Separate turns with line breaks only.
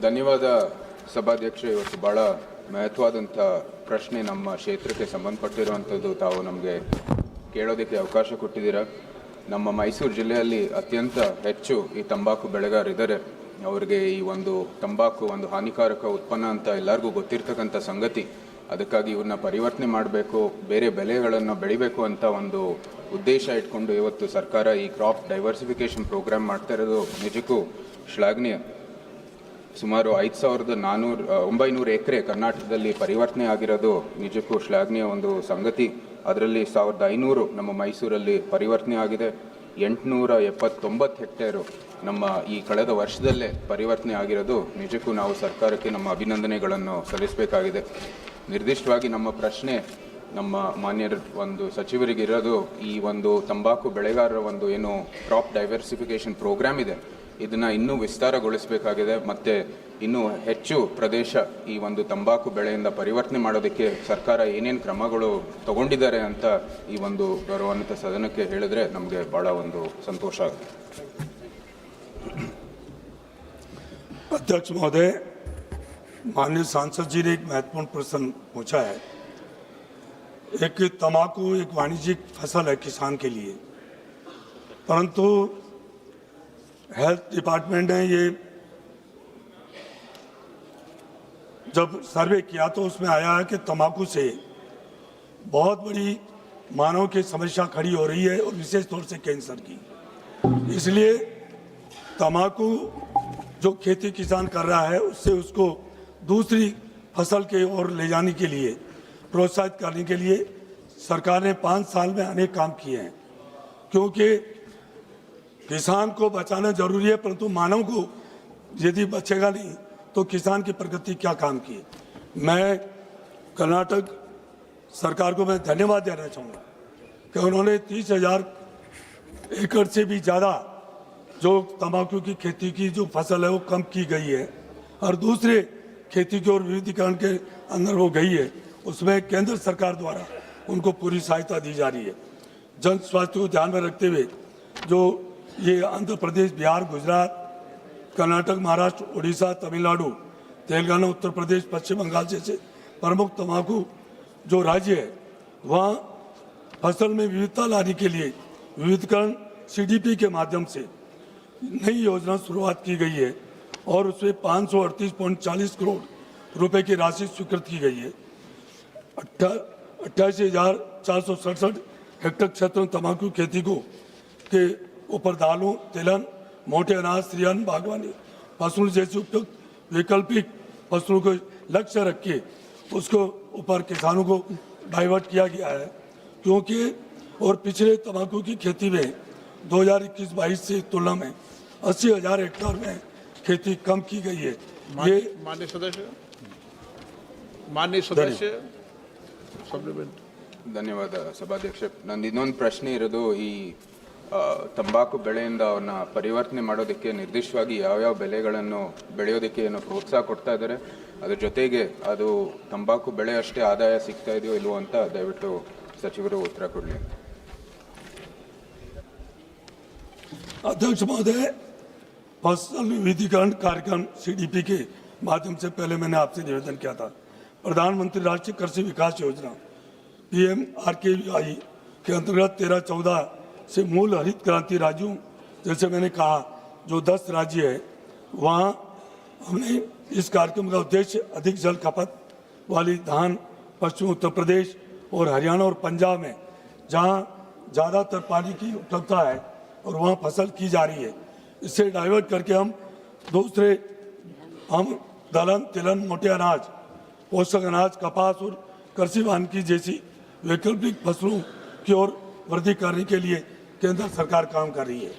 ಧನ್ಯವಾದ ಸಭಾಧ್ಯಕ್ಷ. ಇವತ್ತು ಭಾಳ ಮಹತ್ವವಾದಂಥ ಪ್ರಶ್ನೆ ನಮ್ಮ ಕ್ಷೇತ್ರಕ್ಕೆ ಸಂಬಂಧಪಟ್ಟಿರುವಂಥದ್ದು ತಾವು ನಮಗೆ ಕೇಳೋದಕ್ಕೆ ಅವಕಾಶ ಕೊಟ್ಟಿದ್ದೀರಾ. ನಮ್ಮ ಮೈಸೂರು ಜಿಲ್ಲೆಯಲ್ಲಿ ಅತ್ಯಂತ ಹೆಚ್ಚು ಈ ತಂಬಾಕು ಬೆಳೆಗಾರರಿದ್ದಾರೆ. ಅವರಿಗೆ ಈ ಒಂದು ತಂಬಾಕು ಒಂದು ಹಾನಿಕಾರಕ ಉತ್ಪನ್ನ ಅಂತ ಎಲ್ಲರಿಗೂ ಗೊತ್ತಿರ್ತಕ್ಕಂಥ ಸಂಗತಿ. ಅದಕ್ಕಾಗಿ ಇವ್ರನ್ನ ಪರಿವರ್ತನೆ ಮಾಡಬೇಕು, ಬೇರೆ ಬೆಳೆಗಳನ್ನು ಬೆಳಿಬೇಕು ಅಂತ ಒಂದು ಉದ್ದೇಶ ಇಟ್ಕೊಂಡು ಇವತ್ತು ಸರ್ಕಾರ ಈ ಕ್ರಾಪ್ ಡೈವರ್ಸಿಫಿಕೇಷನ್ ಪ್ರೋಗ್ರಾಮ್ ಮಾಡ್ತಾ ಇರೋದು ನಿಜಕ್ಕೂ ಶ್ಲಾಘನೀಯ. ಸುಮಾರು 5,900 ಎಕರೆ ಕರ್ನಾಟಕದಲ್ಲಿ ಪರಿವರ್ತನೆ ಆಗಿರೋದು ನಿಜಕ್ಕೂ ಶ್ಲಾಘನೀಯ ಒಂದು ಸಂಗತಿ. ಅದರಲ್ಲಿ 1,500 ನಮ್ಮ ಮೈಸೂರಲ್ಲಿ ಪರಿವರ್ತನೆ ಆಗಿದೆ. 879 ಹೆಕ್ಟೇರು ನಮ್ಮ ಈ ಕಳೆದ ವರ್ಷದಲ್ಲೇ ಪರಿವರ್ತನೆ ಆಗಿರೋದು ನಿಜಕ್ಕೂ ನಾವು ಸರ್ಕಾರಕ್ಕೆ ನಮ್ಮ ಅಭಿನಂದನೆಗಳನ್ನು ಸಲ್ಲಿಸಬೇಕಾಗಿದೆ. ನಿರ್ದಿಷ್ಟವಾಗಿ ನಮ್ಮ ಪ್ರಶ್ನೆ ನಮ್ಮ ಮಾನ್ಯರ ಒಂದು ಸಚಿವರಿಗಿರೋದು, ಈ ಒಂದು ತಂಬಾಕು ಬೆಳೆಗಾರರ ಒಂದು ಏನು ಕ್ರಾಪ್ ಡೈವರ್ಸಿಫಿಕೇಷನ್ ಪ್ರೋಗ್ರಾಮ್ ಇದೆ, ಇದನ್ನು ಇನ್ನೂ ವಿಸ್ತಾರಗೊಳಿಸಬೇಕಾಗಿದೆ. ಮತ್ತು ಇನ್ನೂ ಹೆಚ್ಚು ಪ್ರದೇಶ ಈ ಒಂದು ತಂಬಾಕು ಬೆಳೆಯಿಂದ ಪರಿವರ್ತನೆ ಮಾಡೋದಕ್ಕೆ ಸರ್ಕಾರ ಏನೇನು ಕ್ರಮಗಳು ತಗೊಂಡಿದ್ದಾರೆ ಅಂತ ಈ ಒಂದು ಗೌರವಾನ್ವಿತ ಸದನಕ್ಕೆ ಹೇಳಿದ್ರೆ ನಮಗೆ ಭಾಳ ಒಂದು ಸಂತೋಷ ಆಗುತ್ತೆ.
अध्यक्ष महोदय, माननीय सांसद जी ने एक महत्वपूर्ण प्रश्न पूछा है. एक तंबाकू एक वाणिज्यिक फसल है किसान के लिए, परंतु हेल्थ डिपार्टमेंट ने ये जब सर्वे किया तो उसमें आया है कि तंबाकू से बहुत बड़ी मानव की समस्या खड़ी हो रही है, और विशेष तौर से कैंसर की. इसलिए तंबाकू जो खेती किसान कर रहा है उससे उसको दूसरी फसल के ओर ले जाने के लिए, प्रोत्साहित करने के लिए सरकार ने 5 साल में अनेक काम किए हैं. क्योंकि किसान को बचाना जरूरी है, परंतु मानव को यदि बचेगा नहीं तो किसान की प्रगति क्या काम की. मैं कर्नाटक सरकार को मैं धन्यवाद देना चाहूँगा कि उन्होंने 30,000 एकड़ से भी ज़्यादा जो तंबाकू की खेती की जो फसल है वो कम की गई है, और दूसरे खेती की और विविधीकरण के अंदर वो गई है. उसमें केंद्र सरकार द्वारा उनको पूरी सहायता दी जा रही है. जन स्वास्थ्य को ध्यान में रखते हुए जो ये आंध्र प्रदेश, बिहार, गुजरात, कर्नाटक, महाराष्ट्र, उड़ीसा, तमिलनाडु, तेलंगाना, उत्तर प्रदेश, पश्चिम बंगाल जैसे प्रमुख तंबाकू जो राज्य है, वहाँ फसल में विविधता लाने के लिए विविधीकरण CDP के माध्यम से नई योजना शुरुआत की गई है, और उसमें 538.40 करोड़ रुपए की राशि स्वीकृत की गई है. 88,467 हेक्टेयर क्षेत्र में तंबाकू खेती को के ऊपर दालों, तिलहन, मोटे अनाज, श्रीअन्न, बागवानी फसलों जैसी उपयुक्त वैकल्पिक फसलों को लक्ष्य रख के उसको ऊपर किसानों को डाइवर्ट किया गया है. क्योंकि और पिछले तंबाकू की खेती में 2021-22 से तुलना में 80,000 हेक्टेयर में खेती कम की गई है. ये
माननीय सदस्य सप्लीमेंट.
ಧನ್ಯವಾದ ಸಭಾಧ್ಯಕ್ಷ. ನಂದು ಇನ್ನೊಂದು ಪ್ರಶ್ನೆ ಇರೋದು, ಈ ತಂಬಾಕು ಬೆಳೆಯಿಂದ ಅವನ್ನ ಪರಿವರ್ತನೆ ಮಾಡೋದಕ್ಕೆ ನಿರ್ದಿಷ್ಟವಾಗಿ ಯಾವ್ಯಾವ ಬೆಳೆಗಳನ್ನು ಬೆಳೆಯೋದಕ್ಕೆ ಏನು ಪ್ರೋತ್ಸಾಹ ಕೊಡ್ತಾ ಇದ್ದಾರೆ, ಅದ್ರ ಜೊತೆಗೆ ಅದು ತಂಬಾಕು ಬೆಳೆ ಅಷ್ಟೇ ಆದಾಯ ಸಿಗ್ತಾ ಇದೆಯೋ ಇಲ್ವೋ ಅಂತ ದಯವಿಟ್ಟು ಸಚಿವರು ಉತ್ತರ ಕೊಡಲಿ.
अध्यक्ष महोदय, फसल विविधीकरण कार्यक्रम CDP के माध्यम से पहले मैंने आपसे निवेदन किया था. प्रधानमंत्री राष्ट्रीय कृषि विकास योजना PMRKVI के अंतर्गत 13-14 से मूल हरित क्रांति राज्यों, जैसे मैंने कहा जो 10 राज्य है, वहाँ हमने इस कार्यक्रम का उद्देश्य अधिक जल खपत वाली धान, पश्चिम उत्तर प्रदेश और हरियाणा और पंजाब में जहाँ ज़्यादातर पानी की उपलब्धता है और वहाँ फसल की जा रही है, इससे डाइवर्ट करके हम दूसरे दलहन, तिलहन, मोटे अनाज, पोषक अनाज, कपास और कृषि वानिकी जैसी वैकल्पिक फसलों की ओर वृद्धि करने के लिए केंद्र सरकार काम कर रही है.